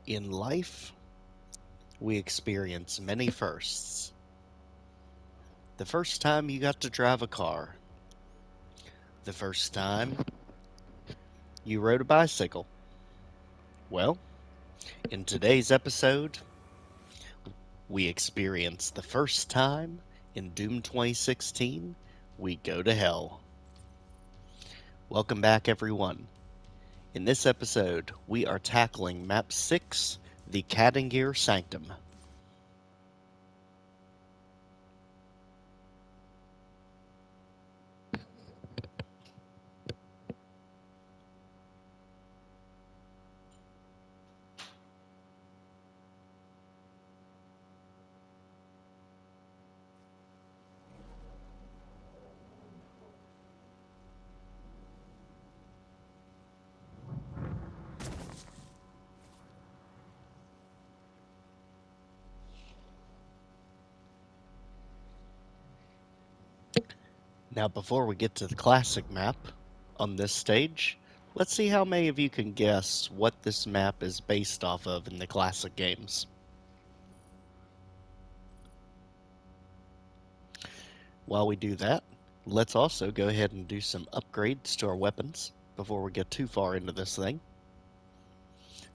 In life, we experience many firsts. The first time you got to drive a car. The first time you rode a bicycle. Well, in today's episode, we experience the first time in DooM 2016 we go to hell. Welcome back, everyone. In this episode, we are tackling Map 6, the Kadingir Sanctum. Now, before we get to the classic map on this stage, let's see how many of you can guess what this map is based off of in the classic games. While we do that, let's also go ahead and do some upgrades to our weapons before we get too far into this thing.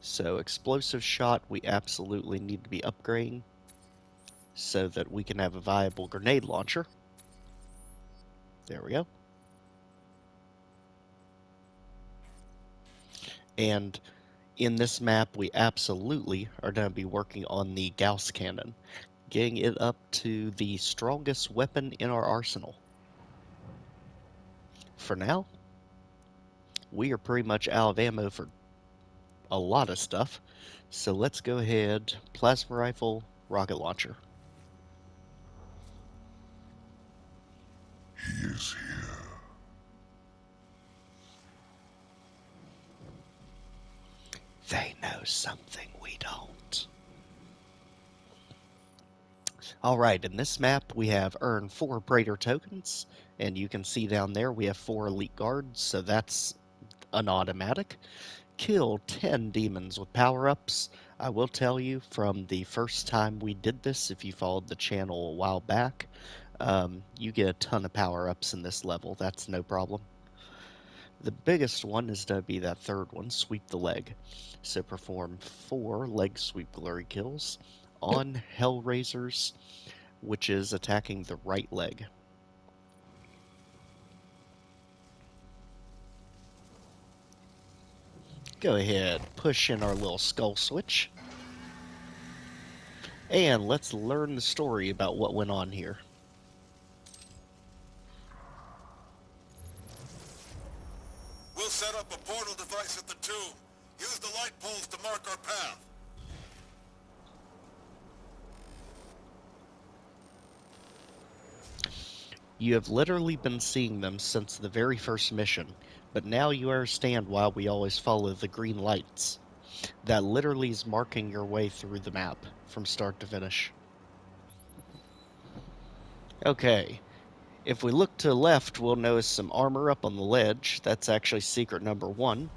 So, explosive shot, we absolutely need to be upgrading so that we can have a viable grenade launcher. There we go. And in this map, we absolutely are going to be working on the Gauss cannon, getting it up to the strongest weapon in our arsenal. For now, we are pretty much out of ammo for a lot of stuff, so let's go ahead, plasma rifle, rocket launcher. He is here. They know something we don't. Alright, in this map we have earned 4 Praetor tokens, and you can see down there we have 4 elite guards, so that's an automatic. Kill 10 demons with power-ups. I will tell you, from the first time we did this, if you followed the channel a while back, you get a ton of power-ups in this level. That's no problem. The biggest one is to be that third one, sweep the leg. So perform 4 leg sweep glory kills on Hellraisers, which is attacking the right leg. Go ahead, push in our little skull switch. And let's learn the story about what went on here. We'll set up a portal device at the tomb. Use the light poles to mark our path. You have literally been seeing them since the very first mission, but now you understand why we always follow the green lights. That literally is marking your way through the map from start to finish. Okay, if we look to the left, we'll notice some armor up on the ledge. That's actually secret number 1.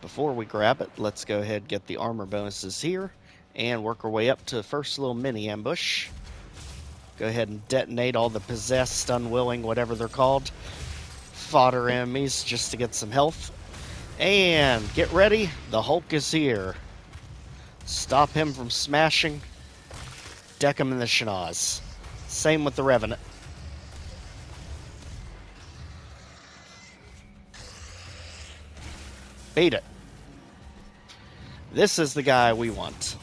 Before we grab it, let's go ahead and get the armor bonuses here and work our way up to the first little mini ambush. Go ahead and detonate all the possessed, unwilling, whatever they're called, fodder enemies just to get some health. And get ready, the Hulk is here. Stop him from smashing, deck him in the schnoz. Same with the Revenant. Beat it. This is the guy we want.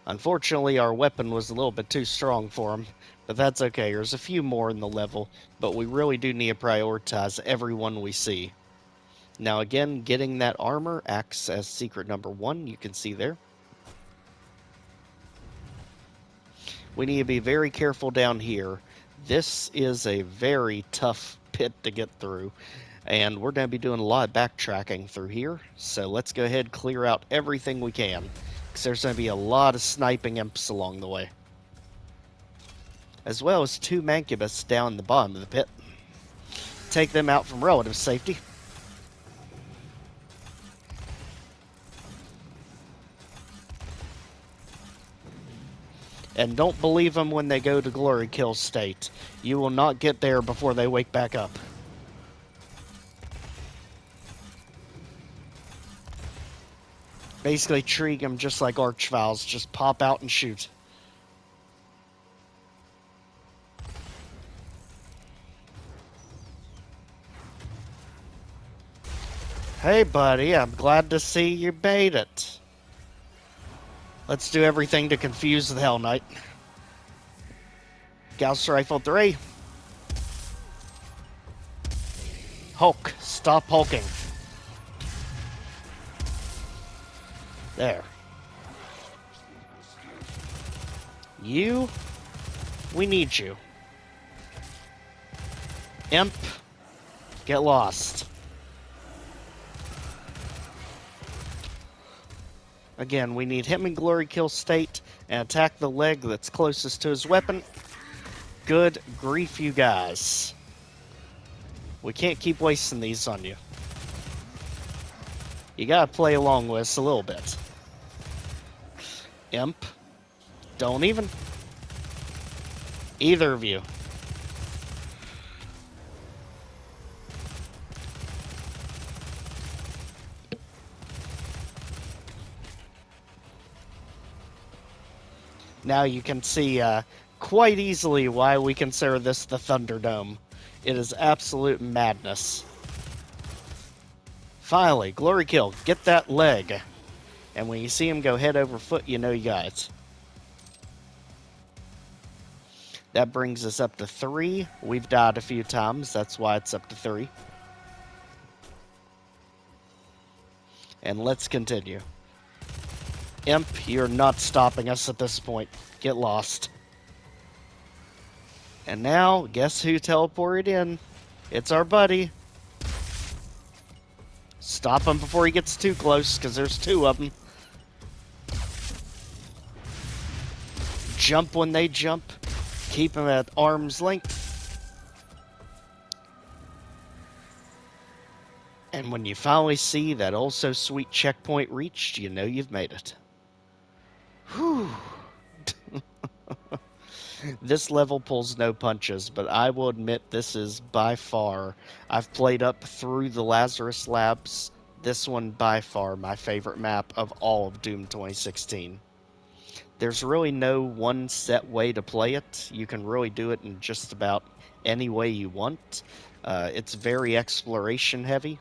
Unfortunately, our weapon was a little bit too strong for him, but that's okay. There's a few more in the level, but we really do need to prioritize everyone we see. Now again, getting that armor acts as secret number 1, you can see there. We need to be very careful down here. This is a very tough pit to get through, and we're going to be doing a lot of backtracking through here, so let's go ahead and clear out everything we can, because there's going to be a lot of sniping imps along the way. As well as 2 Mancubus down the bottom of the pit. take them out from relative safety. And don't believe them when they go to glory kill state. You will not get there before they wake back up. Basically treat them just like Archviles. Just pop out and shoot. Hey, buddy, I'm glad to see you made it. Let's do everything to confuse the Hell Knight. Gauss Rifle 3. Hulk, stop hulking. There. You, we need you. Imp, get lost. Again, we need him in glory kill state and attack the leg that's closest to his weapon. Good grief, you guys. We can't keep wasting these on you. You gotta play along with us a little bit. Imp, don't even. Either of you. Now you can see quite easily why we consider this the Thunderdome. It is absolute madness. Finally, glory kill. Get that leg. And when you see him go head over foot, you know you got it. That brings us up to 3. We've died a few times. That's why it's up to 3. And let's continue. Imp, you're not stopping us at this point. Get lost. And now, guess who teleported in? It's our buddy. Stop him before he gets too close, because there's 2 of them. Jump when they jump. Keep them at arm's length. And when you finally see that also sweet checkpoint reached, you know you've made it. Whew. This level pulls no punches, but I will admit this is by far, I've played up through the Lazarus Labs, this one by far my favorite map of all of Doom 2016. There's really no one set way to play it. You can really do it in just about any way you want. It's very exploration heavy,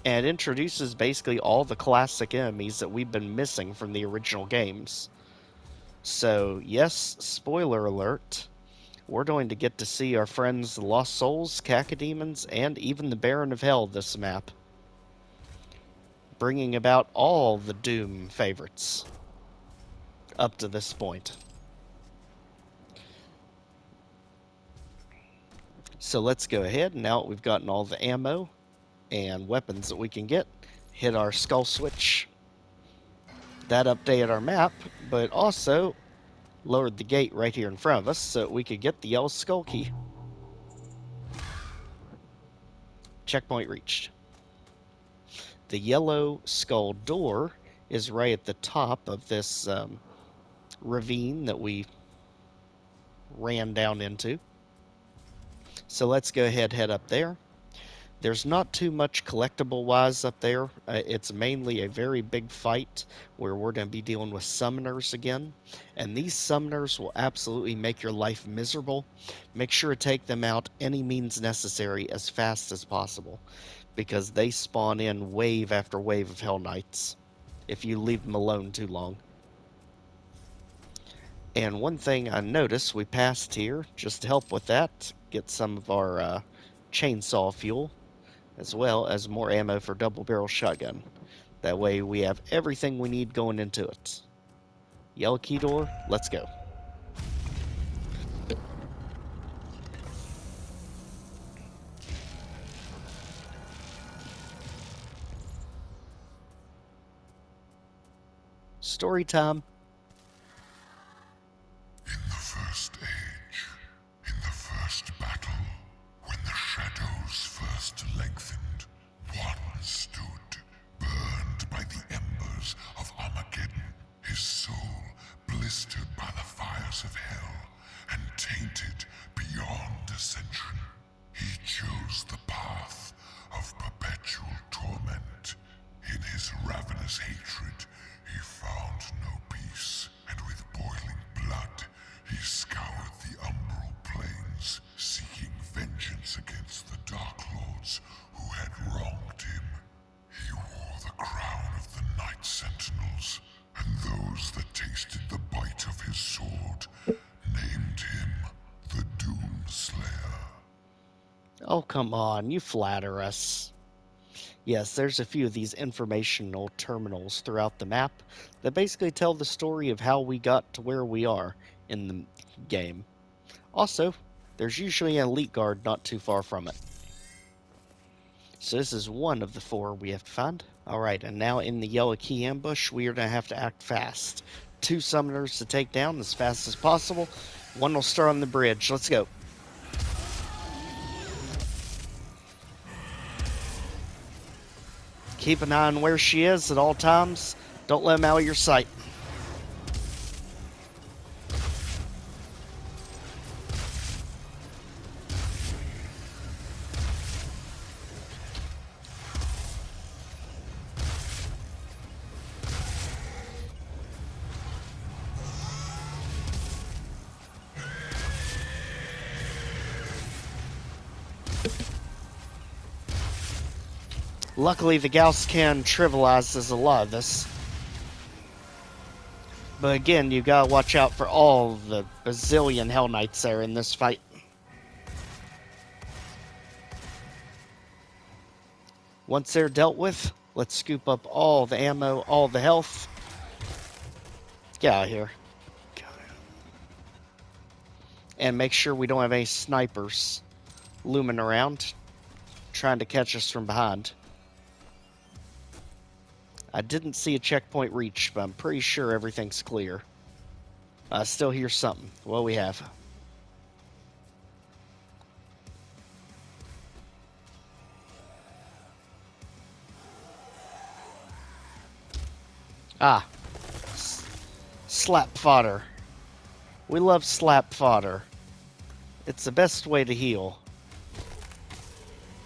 and it introduces basically all the classic enemies that we've been missing from the original games. So, yes, spoiler alert, we're going to get to see our friends the Lost Souls, Cacodemons, and even the Baron of Hell this map, bringing about all the Doom favorites up to this point. So let's go ahead, now that we've gotten all the ammo and weapons that we can get, hit our skull switch. That updated our map, but also lowered the gate right here in front of us so we could get the yellow skull key. Checkpoint reached. The yellow skull door is right at the top of this ravine that we ran down into. So let's go ahead, head up there. There's not too much collectible-wise up there. It's mainly a very big fight where we're going to be dealing with summoners again. And these summoners will absolutely make your life miserable. Make sure to take them out any means necessary as fast as possible, because they spawn in wave after wave of Hell Knights if you leave them alone too long. And one thing I noticed we passed here, just to help with that, get some of our chainsaw fuel, as well as more ammo for double barrel shotgun. That way we have everything we need going into it. Yellow key door, let's go. Story time. In the first age, in the first battle, when the shadows sentinels, and those that tasted the bite of his sword named him the Doom Slayer. Oh, come on, you flatter us. Yes, there's a few of these informational terminals throughout the map that basically tell the story of how we got to where we are in the game. Also, there's usually an elite guard not too far from it. So this is one of the 4 we have to find. Alright, and now in the yellow key ambush, we are going to have to act fast. 2 summoners to take down as fast as possible. One will start on the bridge. Let's go. Keep an eye on where she is at all times. Don't let them out of your sight. Luckily, the Gauss can trivializes a lot of this. But again, you gotta watch out for all the bazillion Hell Knights there in this fight. Once they're dealt with, let's scoop up all the ammo, all the health. Get out of here. And make sure we don't have any snipers looming around, trying to catch us from behind. I didn't see a checkpoint reached, but I'm pretty sure everything's clear. I still hear something. What do we have? Ah. Slap fodder. We love slap fodder. It's the best way to heal.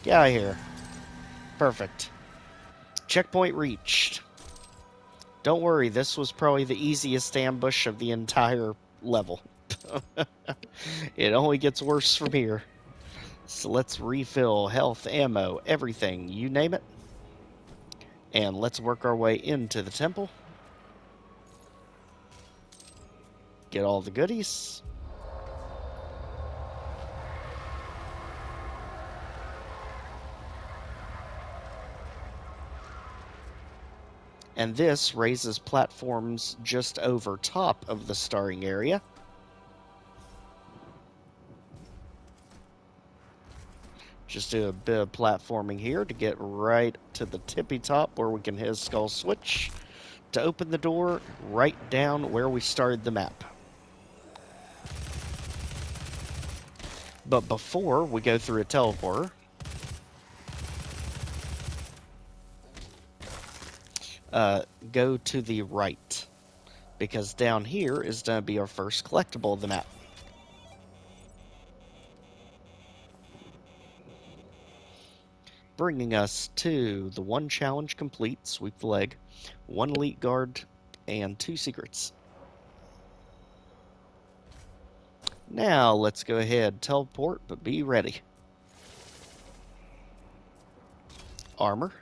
Get out of here. Perfect. Checkpoint reached. Don't worry, this was probably the easiest ambush of the entire level. It only gets worse from here. So let's refill health, ammo, everything, you name it. And let's work our way into the temple. Get all the goodies. And this raises platforms just over top of the starring area. Just do a bit of platforming here to get right to the tippy top where we can hit a skull switch to open the door right down where we started the map. But before we go through a teleporter, go to the right, because down here is going to be our first collectible of the map. Bringing us to the 1 challenge complete, sweep the leg, 1 elite guard, and 2 secrets. Now let's go ahead, teleport, but be ready. Armor.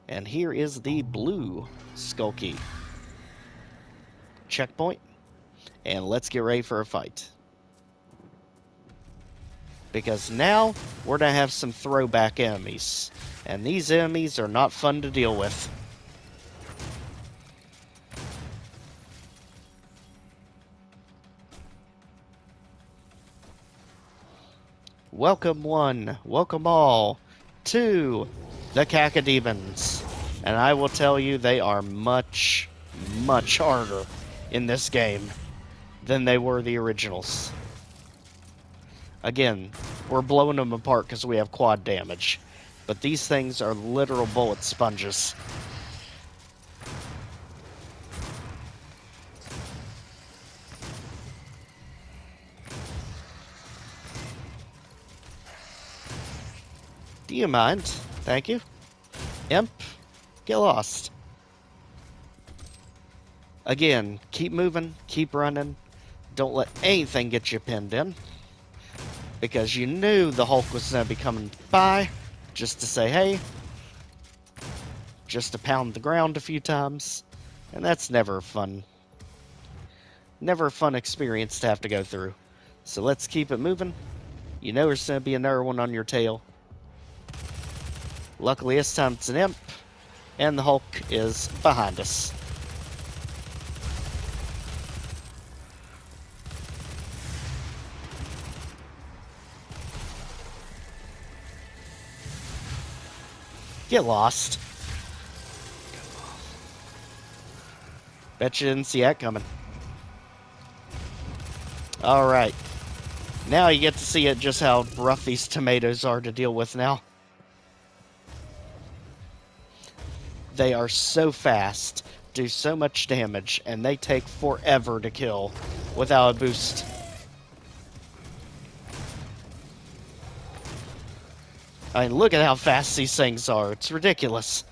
And here is the blue skull key. Checkpoint. And let's get ready for a fight. Because now we're going to have some throwback enemies. And these enemies are not fun to deal with. Welcome one, welcome all to the Cacodemons. And I will tell you, they are much, much harder in this game than they were the originals. Again, we're blowing them apart because we have quad damage. But these things are literal bullet sponges. Do you mind? Thank you. Imp, get lost. Again, keep moving, keep running. Don't let anything get you pinned in. Because you knew the Hulk was going to be coming by just to say, hey, just to pound the ground a few times, and that's never fun. Never a fun experience to have to go through. So let's keep it moving. You know there's going to be another one on your tail. Luckily this time it's an imp, and the Hulk is behind us. Get lost. Bet you didn't see that coming. Alright. Now you get to see it just how rough these tomatoes are to deal with now. They are so fast, do so much damage, and they take forever to kill without a boost. I mean, look at how fast these things are. It's ridiculous.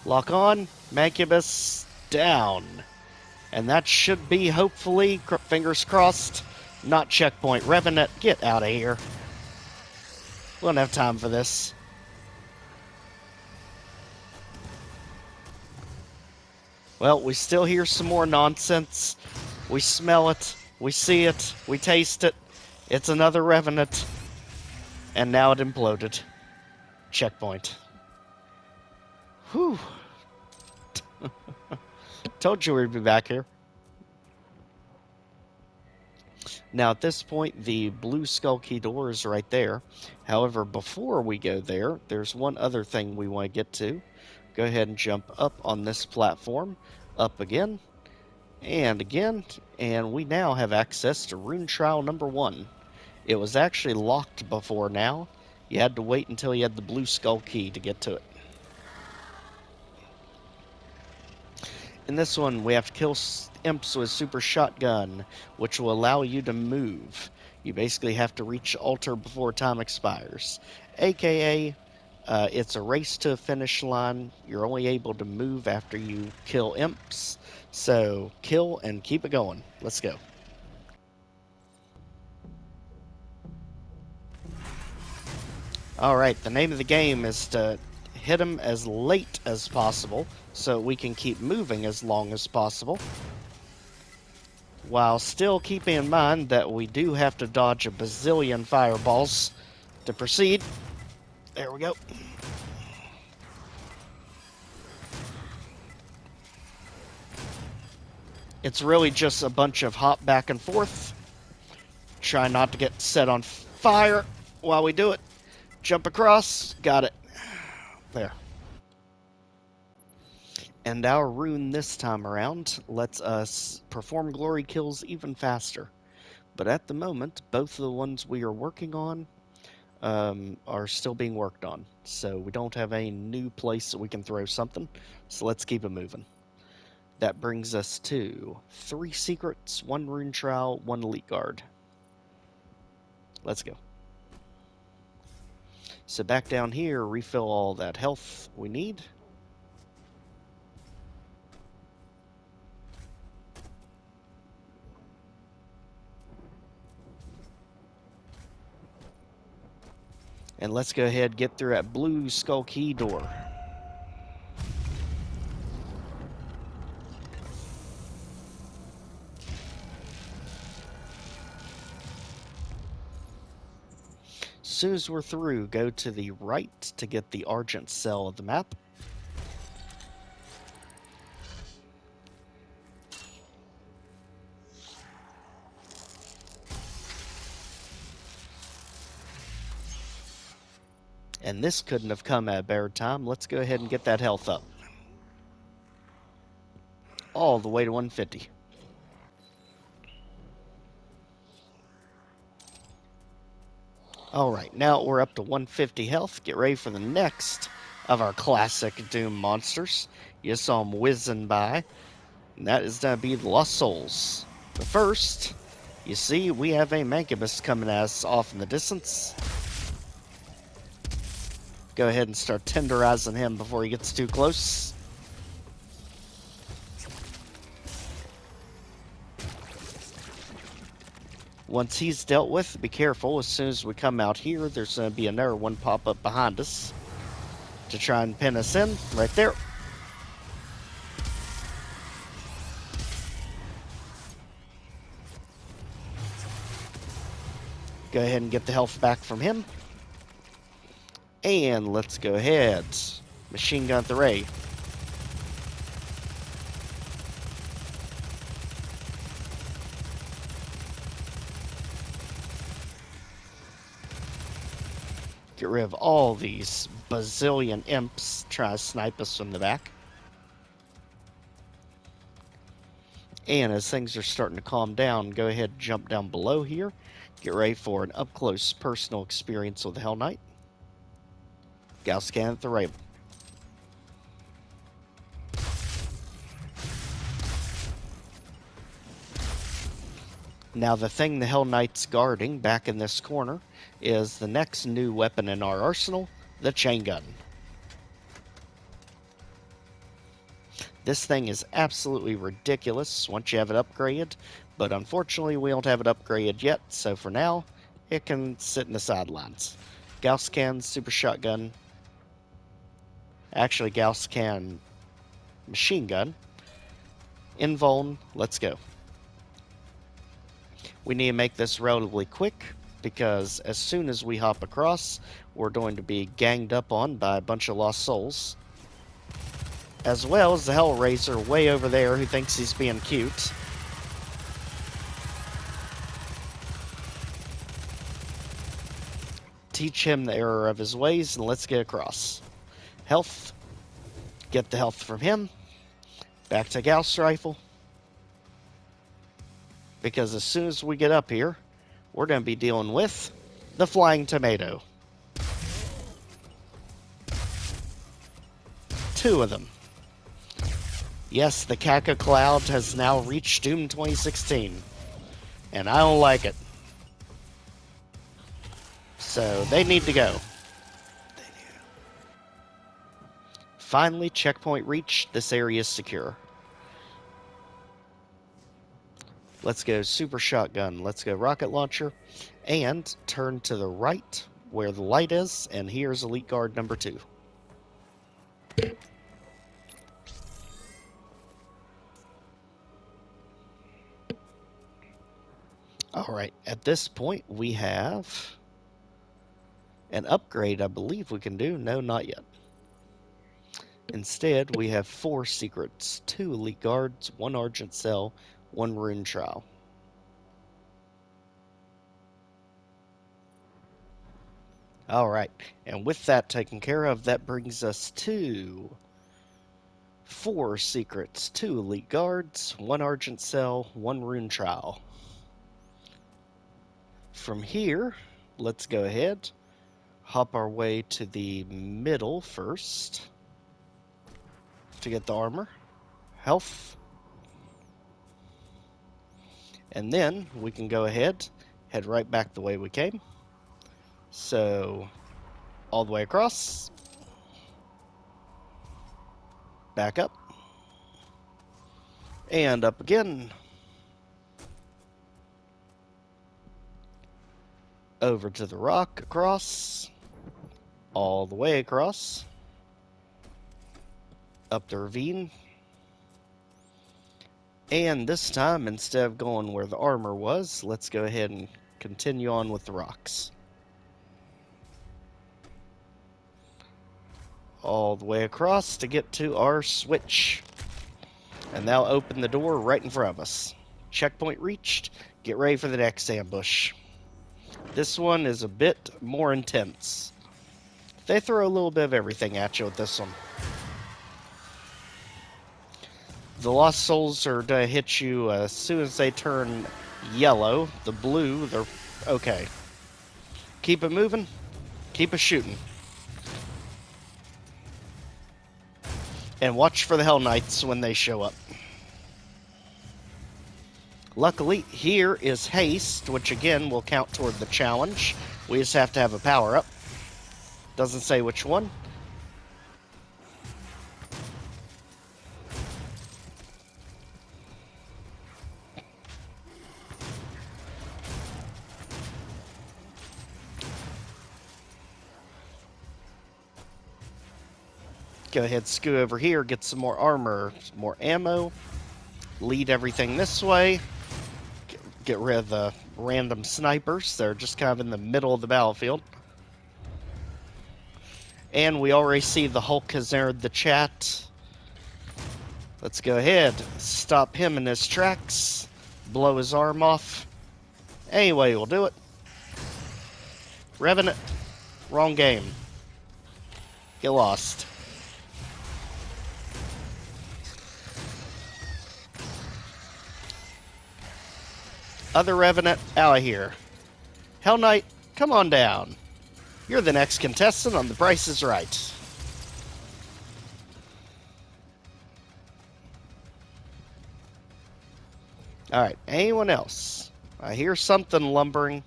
Lock on. Mancubus down. And that should be, hopefully, fingers crossed, not checkpoint. Revenant, get out of here. We don't have time for this. Well, we still hear some more nonsense. We smell it. We see it. We taste it. It's another Revenant. And now it imploded. Checkpoint. Whew. Told you we'd be back here. Now at this point, the blue skull key door is right there. However, before we go there, there's one other thing we want to get to. Go ahead and jump up on this platform, up again, and we now have access to Rune Trial number 1. It was actually locked before now. You had to wait until you had the blue skull key to get to it. In this one, we have to kill imps with super shotgun, which will allow you to move. You basically have to reach the altar before time expires. AKA, it's a race to a finish line. You're only able to move after you kill imps. So, kill and keep it going. Let's go. Alright, the name of the game is to hit them as late as possible so we can keep moving as long as possible, while still keeping in mind that we do have to dodge a bazillion fireballs to proceed. There we go. It's really just a bunch of hop back and forth. Try not to get set on fire while we do it. Jump across. Got it. There. And our rune this time around lets us perform glory kills even faster. But at the moment, both of the ones we are working on are still being worked on. So we don't have any new place that we can throw something. So let's keep it moving. That brings us to 3 secrets, 1 rune trial, 1 elite guard. Let's go. So back down here, refill all that health we need. And let's go ahead and get through that blue skull key door. As soon as we're through, go to the right to get the Argent Cell of the map. And this couldn't have come at a better time. Let's go ahead and get that health up. All the way to 150. Alright, now we're up to 150 health. Get ready for the next of our classic DooM monsters. You saw them whizzing by. And that is going to be the Lost Souls. But first, you see, we have a Mancubus coming at us off in the distance. Go ahead and start tenderizing him before he gets too close. Once he's dealt with, be careful. As soon as we come out here, there's going to be another one pop up behind us to try and pin us in. Right there. Go ahead and get the health back from him. And let's go ahead. Machine gun the ray. Get rid of all these bazillion imps trying to snipe us from the back. And as things are starting to calm down, go ahead and jump down below here. Get ready for an up-close personal experience with the Hell Knight. Gauss cannon at the rail. Now the thing the Hell Knight's guarding back in this corner is the next new weapon in our arsenal, the Chaingun. This thing is absolutely ridiculous once you have it upgraded, but unfortunately we don't have it upgraded yet, so for now, it can sit in the sidelines. Gauss cannon, super shotgun, actually Gauss cannon, machine gun, invuln, let's go. We need to make this relatively quick, because as soon as we hop across, we're going to be ganged up on by a bunch of lost souls. As well as the Hellraiser way over there who thinks he's being cute. Teach him the error of his ways and let's get across. Health. Get the health from him. Back to Gauss rifle. Because as soon as we get up here, we're going to be dealing with the flying tomato. 2 of them. Yes, the Caca Cloud has now reached DooM 2016. And I don't like it. So they need to go. Finally, checkpoint reached. This area is secure. Let's go super shotgun. Let's go rocket launcher. And turn to the right where the light is. And here's Elite Guard number 2. Alright, at this point we have an upgrade I believe we can do. No, not yet. Instead, we have 4 secrets, 2 Elite Guards, 1 Argent Cell, 1 Rune Trial. Alright, and with that taken care of, that brings us to 4 secrets, 2 Elite Guards, 1 Argent Cell, 1 Rune Trial. From here, let's go ahead, hop our way to the middle first to get the armor, health, and then we can go ahead, head right back the way we came. So, all the way across, back up, and up again. Over to the rock, across, all the way across, up the ravine, and this time, instead of going where the armor was, let's go ahead and continue on with the rocks. All the way across to get to our switch. And that'll open the door right in front of us. Checkpoint reached. Get ready for the next ambush. This one is a bit more intense. They throw a little bit of everything at you with this one. The Lost Souls are going to hit you as soon as they turn yellow. The blue, they're okay. Keep it moving. Keep it shooting. And watch for the Hell Knights when they show up. Luckily, here is haste, which again will count toward the challenge. We just have to have a power-up. Doesn't say which one. Go ahead, scoot over here, get some more armor, some more ammo. Lead everything this way. Get rid of the random snipers. They're just kind of in the middle of the battlefield. And we already see the Hulk has entered the chat. Let's go ahead, stop him in his tracks, blow his arm off. Anyway, we'll do it. Revenant, wrong game. Get lost. Other Revenant, out of here. Hell Knight, come on down. You're the next contestant on The Price is Right. Alright, anyone else? I hear something lumbering.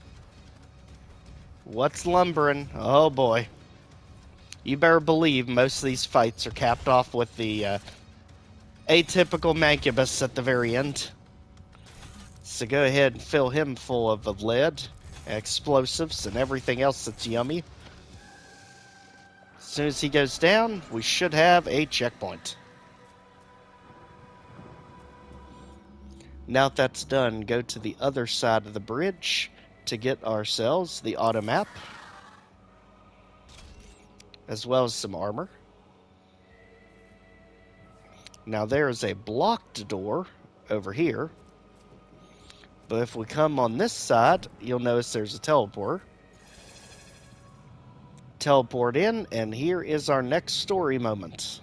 What's lumbering? Oh boy. You better believe most of these fights are capped off with the atypical Mancubus at the very end. So go ahead and fill him full of lead, explosives, and everything else that's yummy. As soon as he goes down, we should have a checkpoint. Now that that's done, go to the other side of the bridge to get ourselves the Automap, as well as some armor. Now there is a blocked door over here, but if we come on this side, you'll notice there's a teleporter. Teleport in, and here is our next story moment.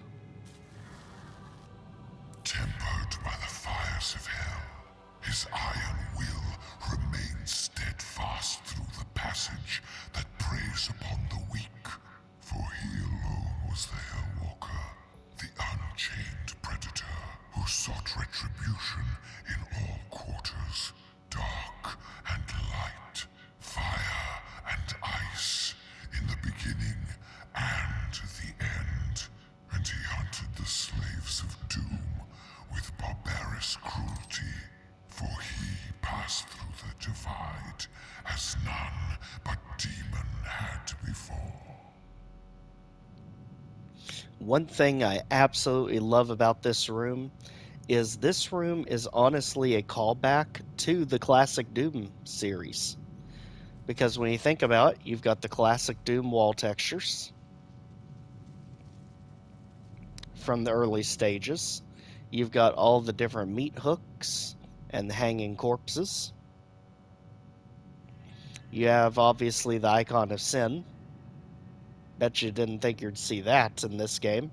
Tempered by the fires of hell, his iron will remains steadfast through the passage that preys upon the weak. For he alone was the Hellwalker, the unchained predator who sought retribution in all quarters, dark and light, fire and ice, in the beginning and the end. And he hunted the slaves of doom with barbarous cruelty, for he passed through the divide as none but demon had before. One thing I absolutely love about this room is honestly a callback to the classic Doom series. Because when you think about it, you've got the classic Doom wall textures from the early stages. You've got all the different meat hooks and the hanging corpses. You have, obviously, the icon of sin. Bet you didn't think you'd see that in this game.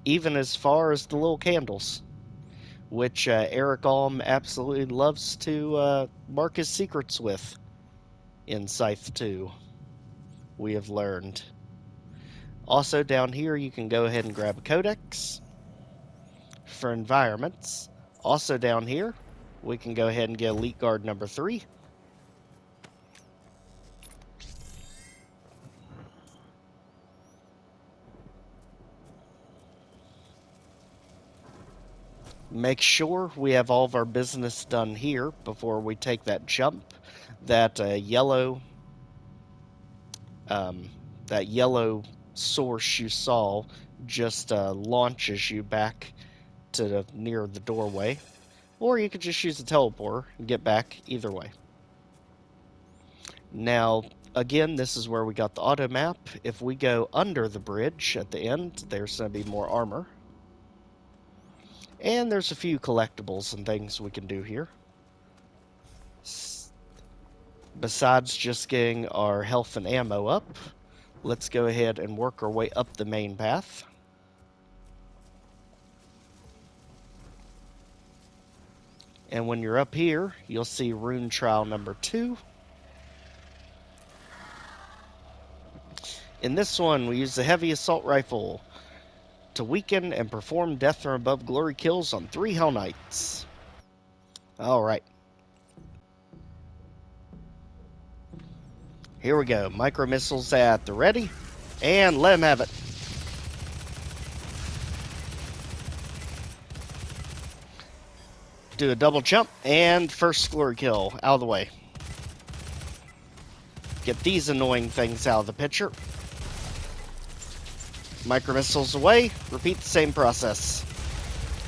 Even as far as the little candles, which Eric Alm absolutely loves to mark his secrets with in Scythe 2, we have learned. Also down here you can go ahead and grab a Codex for environments. Also down here we can go ahead and get Elite Guard number 3. Make sure we have all of our business done here before we take that jump. That yellow source you saw just launches you back to near the doorway, or you could just use the teleporter and get back either way. Now, again, this is where we got the Automap. If we go under the bridge at the end, there's going to be more armor. And there's a few collectibles and things we can do here. Besides just getting our health and ammo up, let's go ahead and work our way up the main path. And when you're up here, you'll see Rune Trial number 2. In this one, we use the heavy assault rifle to weaken and perform death from above glory kills on 3 Hell Knights. Alright. Here we go. Micro missiles at the ready. And let him have it. Do a double jump and first glory kill out of the way. Get these annoying things out of the picture. Micro missiles away. Repeat the same process.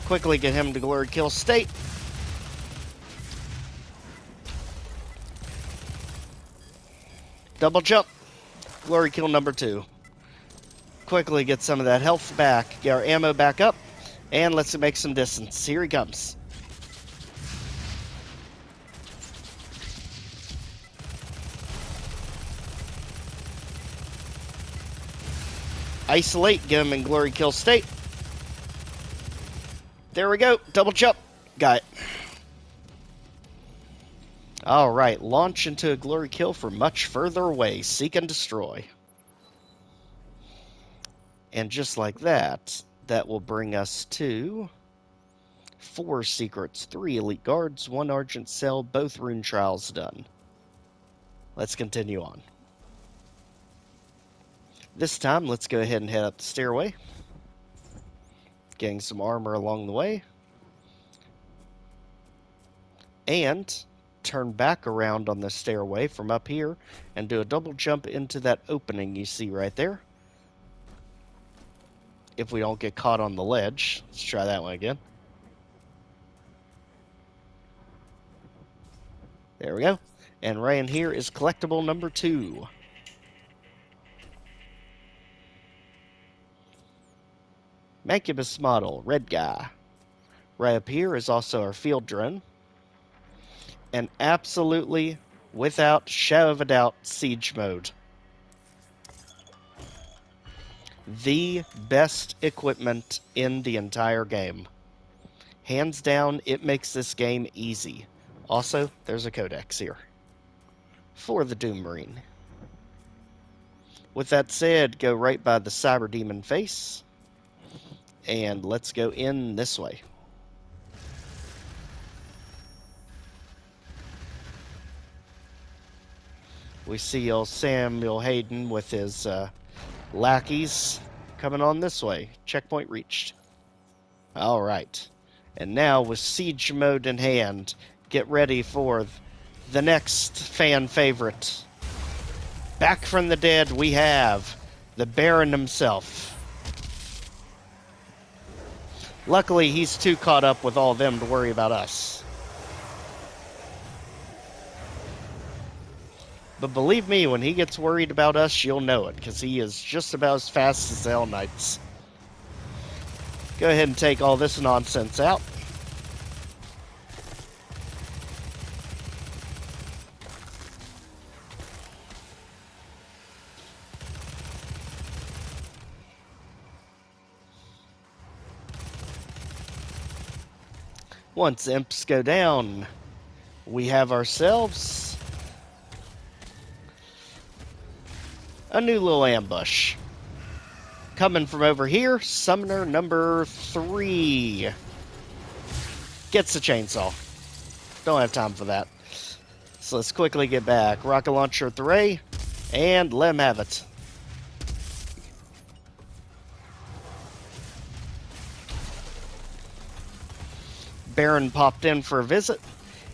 Quickly get him to glory kill state. Double jump. Glory kill number 2. Quickly get some of that health back. Get our ammo back up. And let's make some distance. Here he comes. Isolate, get him in glory kill state. There we go. Double jump. Got it. Alright, launch into a glory kill from much further away. Seek and destroy. And just like that, that will bring us to 4 secrets, 3 elite guards, 1 Argent Cell, both Rune Trials done. Let's continue on. This time, let's go ahead and head up the stairway. Getting some armor along the way. And turn back around on the stairway from up here and do a double jump into that opening you see right there. If we don't get caught on the ledge. Let's try that one again. There we go. And right in here is collectible number 2. Mancubus model, red guy. Right up here is also our field drone. And absolutely, without shadow of a doubt, siege mode. The best equipment in the entire game. Hands down, it makes this game easy. Also, there's a Codex here. For the DooM Marine. With that said, go right by the Cyber Demon face. And let's go in this way. We see old Samuel Hayden with his lackeys coming on this way. Checkpoint reached. Alright. And now with siege mode in hand, get ready for the next fan favorite. Back from the dead we have the Baron himself. Luckily, he's too caught up with all of them to worry about us. But believe me, when he gets worried about us, you'll know it, because he is just about as fast as the Hell Knights. Go ahead and take all this nonsense out. Once imps go down, we have ourselves a new little ambush. Coming from over here, summoner number 3 gets the chainsaw. Don't have time for that. So let's quickly get back. Rocket launcher at the ray, and let him have it. Baron popped in for a visit,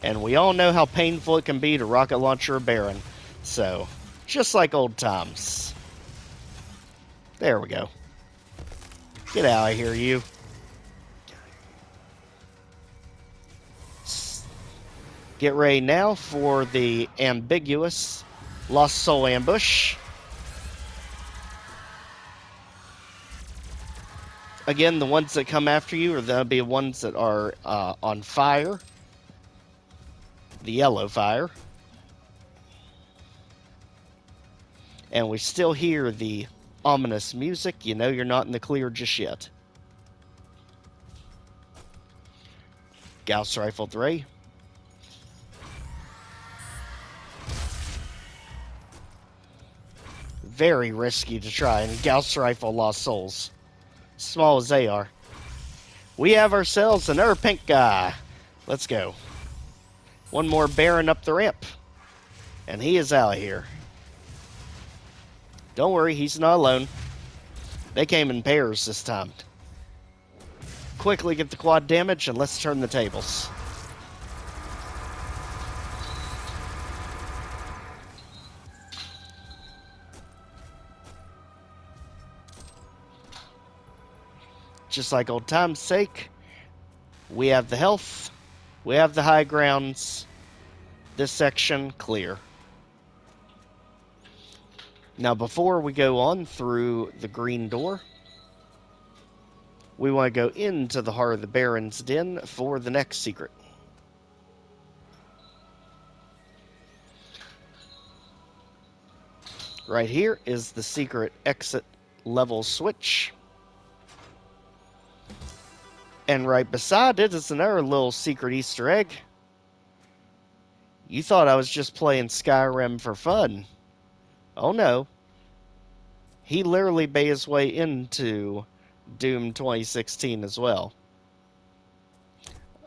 and we all know how painful it can be to rocket launcher a Baron. So, just like old times. There we go. Get out of here, you. Get ready now for the ambiguous Lost Soul ambush. Again, the ones that come after you are going to be the ones that are on fire. The yellow fire. And we still hear the ominous music. You know you're not in the clear just yet. Gauss rifle 3. Very risky to try and Gauss rifle Lost Souls. Small as they are. We have ourselves another pink guy. Let's go. One more Baron up the ramp. And he is out of here. Don't worry, he's not alone. They came in pairs this time. Quickly get the quad damage and let's turn the tables. just like old time's sake, we have the health, we have the high grounds. This section clear. Now before we go on through the green door, we want to go into the heart of the Baron's Den for the next secret. Right here is the secret exit level switch. And right beside it is another little secret Easter egg. You thought I was just playing Skyrim for fun. Oh no. He literally made his way into DooM 2016 as well.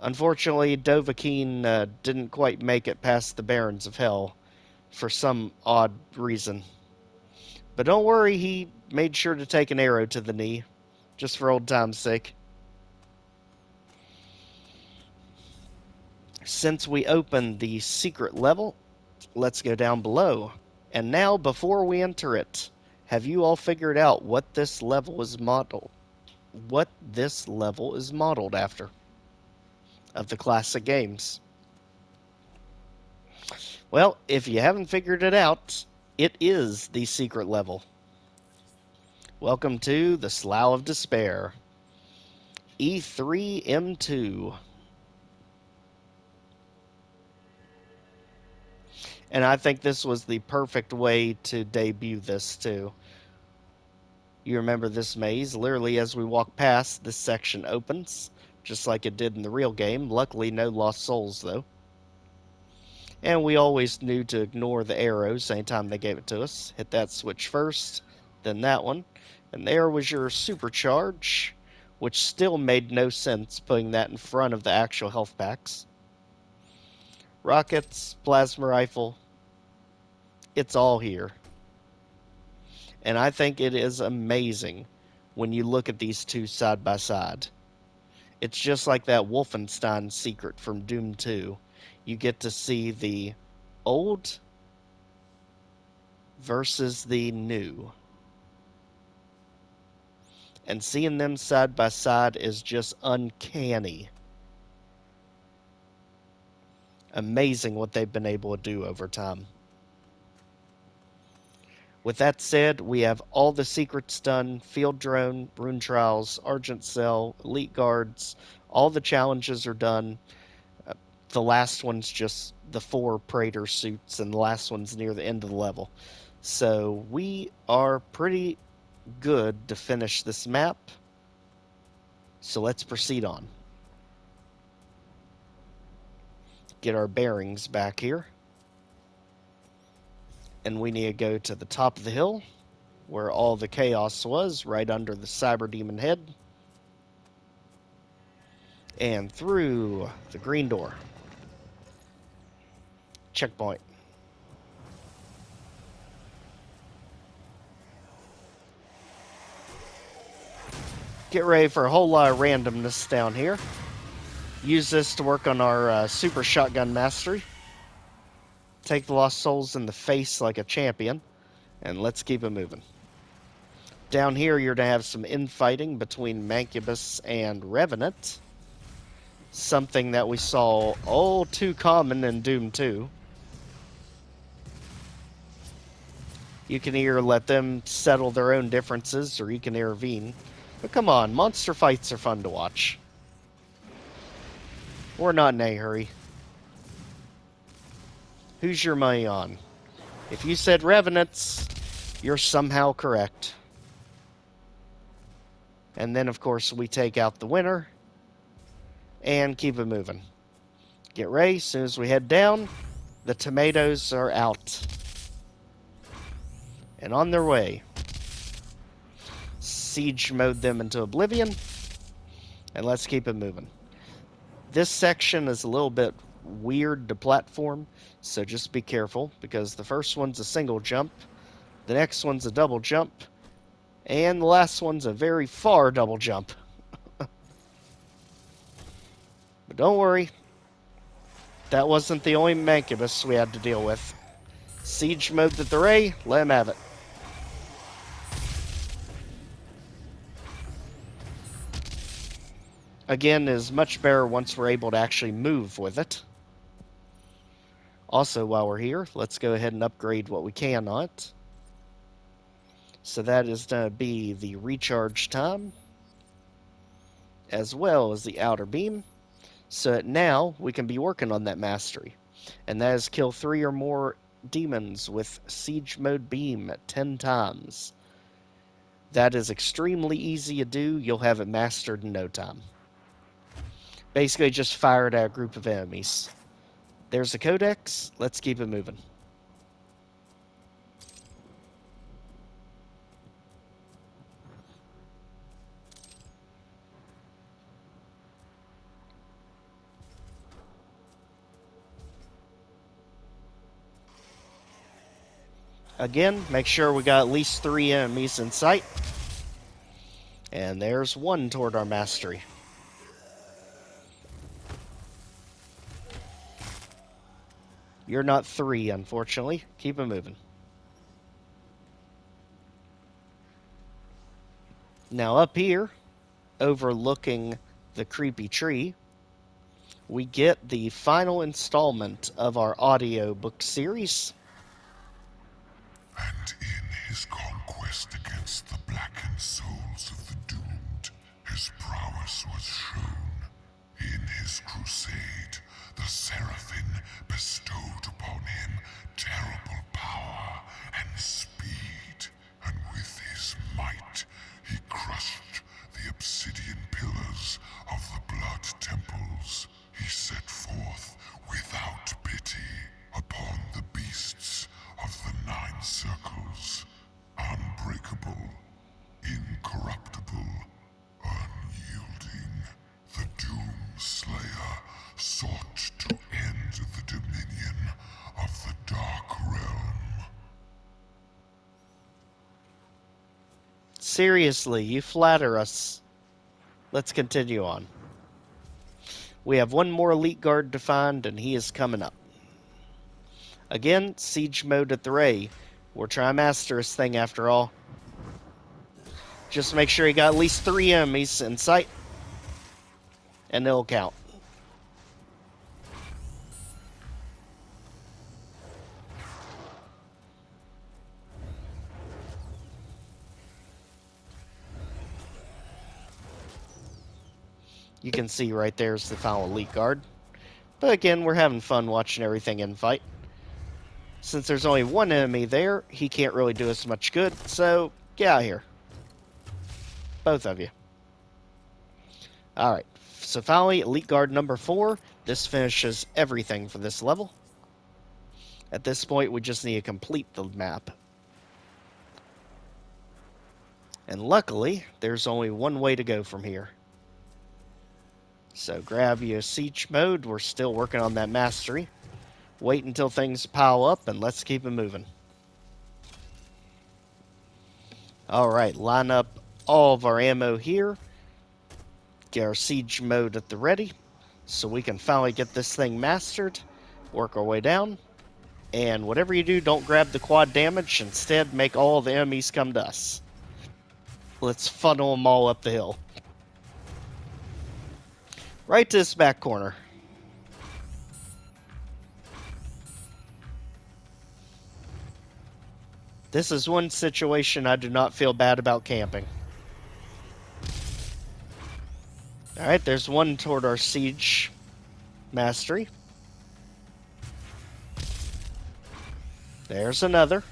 Unfortunately, Dovahkiin didn't quite make it past the Barons of Hell for some odd reason. But don't worry, he made sure to take an arrow to the knee, just for old time's sake. Since we opened the secret level, let's go down below. And now, before we enter it, have you all figured out what this level is modeled? What this level is modeled after of the classic games? Well, if you haven't figured it out, it is the secret level. Welcome to the Slough of Despair. E3M2. And I think this was the perfect way to debut this, too. You remember this maze. Literally, as we walk past, this section opens, just like it did in the real game. Luckily, no lost souls, though. And we always knew to ignore the arrows anytime they gave it to us. Hit that switch first, then that one. And there was your supercharge, which still made no sense putting that in front of the actual health packs. Rockets, plasma rifle, it's all here. And I think it is amazing when you look at these two side by side. It's just like that Wolfenstein secret from Doom 2. You get to see the old versus the new. And seeing them side by side is just uncanny. Amazing what they've been able to do over time. With that said, we have all the secrets done. Field Drone, Rune Trials, Argent Cell, Elite Guards. All the challenges are done. The last one's just the 4 Praetor suits, and the last one's near the end of the level. So we are pretty good to finish this map. So let's proceed on. Get our bearings back here. And we need to go to the top of the hill, where all the chaos was, right under the Cyber Demon head. And through the green door. Checkpoint. Get ready for a whole lot of randomness down here. Use this to work on our super shotgun mastery. Take the lost souls in the face like a champion. And let's keep it moving. Down here, you're going to have some infighting between Mancubus and Revenant. Something that we saw all too common in Doom 2. You can either let them settle their own differences, or you can intervene. But come on, monster fights are fun to watch. We're not in a hurry. Who's your money on? If you said Revenants, you're somehow correct. And then, of course, we take out the winner and keep it moving. Get ready. As soon as we head down, the tomatoes are out. And on their way. Siege mode them into oblivion. And let's keep it moving. This section is a little bit weird to platform, so just be careful, because the first one's a single jump, the next one's a double jump, and the last one's a very far double jump. But don't worry, that wasn't the only Mancubus we had to deal with. Siege mode the Ray, let him have it. again, is much better once we're able to actually move with it. Also, while we're here, let's go ahead and upgrade what we can on it. So that is going to be the recharge time, as well as the outer beam. So that now we can be working on that mastery. And that is kill 3 or more demons with siege mode beam 10 times. That is extremely easy to do. You'll have it mastered in no time. Basically just fire it at a group of enemies. There's the Codex. Let's keep it moving. Again, make sure we got at least 3 enemies in sight. And there's 1 toward our mastery. You're not 3, unfortunately. Keep it moving. Now up here, overlooking the creepy tree, we get the final installment of our audiobook series. And in his conquest against the blackened souls of the doomed, his prowess was shown. In his crusade, the Seraphim bestowed upon him terrible power and speed, and with his might he crushed the obsidian pillars of the blood temples. He set forth without pity upon the beasts of the 9 circles, unbreakable, incorruptible, unyielding. The Doom Slayer sought to end the dominion of the Dark Realm. Seriously, you flatter us. Let's continue on. We have 1 more elite guard to find, and he is coming up. Again, siege mode at the Ray. We're trying to master this thing after all. Just make sure you got at least 3 enemies in sight, and it'll count. You can see right there's the final elite guard. But again, we're having fun watching everything in fight. Since there's only 1 enemy there, he can't really do us much good, so get out of here. Both of you. Alright, so finally, elite guard number 4. This finishes everything for this level. At this point, we just need to complete the map. And luckily, there's only 1 way to go from here. So grab you a siege mode. We're still working on that mastery. Wait until things pile up, and let's keep it moving. Alright, line up all of our ammo here. Get our siege mode at the ready, so we can finally get this thing mastered. Work our way down. And whatever you do, don't grab the quad damage. Instead, make all the enemies come to us. Let's funnel them all up the hill. Right to this back corner. This is one situation I do not feel bad about camping. Alright, there's 1 toward our siege mastery. There's another.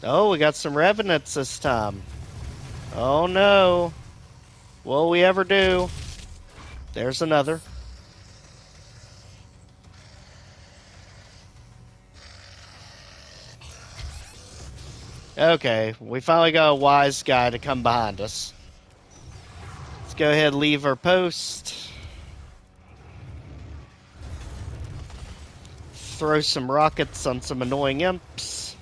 Oh, we got some revenants this time. Oh no. Will we ever do? There's another. Okay, we finally got a wise guy to come behind us. Let's go ahead and leave our post. Throw some rockets on some annoying imps.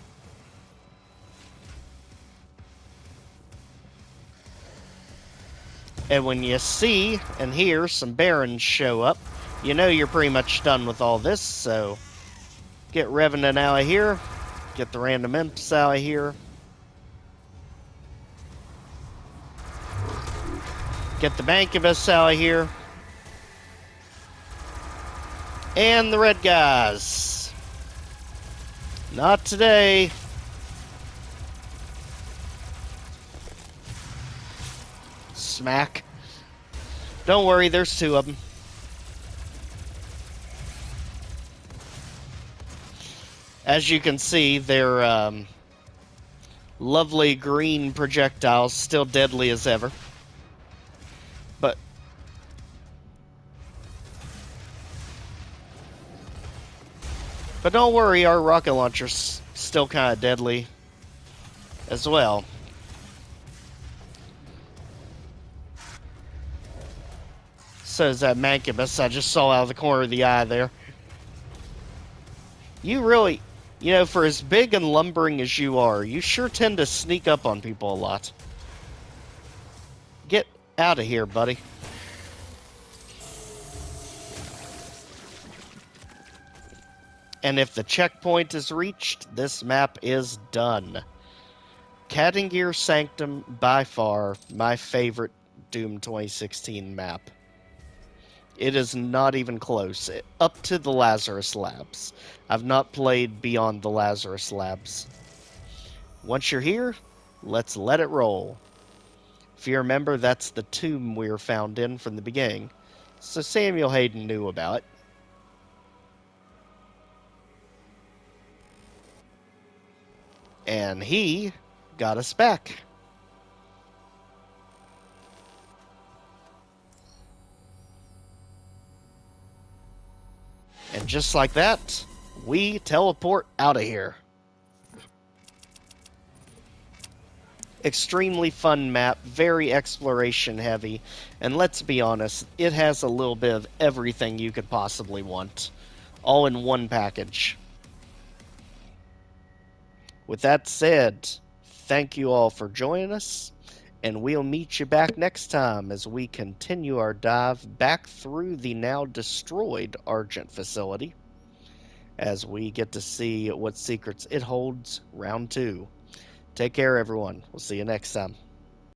And when you see and hear some barons show up, you know you're pretty much done with all this, so get Revenant out of here. Get the random imps out of here. Get the Mancubus out of here. And the red guys. Not today. Smack. Don't worry, there's two of them. As you can see, they're lovely green projectiles, still deadly as ever. But don't worry, our rocket launcher's still kind of deadly as well. So is that Mancubus I just saw out of the corner of the eye there. You really, you know, for as big and lumbering as you are, you sure tend to sneak up on people a lot. Get out of here, buddy. And if the checkpoint is reached, this map is done. Kadingir Sanctum, by far, my favorite Doom 2016 map. It is not even close. Up to the Lazarus Labs. I've not played beyond the Lazarus Labs. Once you're here, let's let it roll. If you remember, that's the tomb we were found in from the beginning. So Samuel Hayden knew about it. And he got us back. And just like that, we teleport out of here. Extremely fun map, very exploration heavy, and let's be honest, it has a little bit of everything you could possibly want, all in one package. With that said, thank you all for joining us, and we'll meet you back next time as we continue our dive back through the now destroyed Argent facility, as we get to see what secrets it holds round 2. Take care, everyone. We'll see you next time.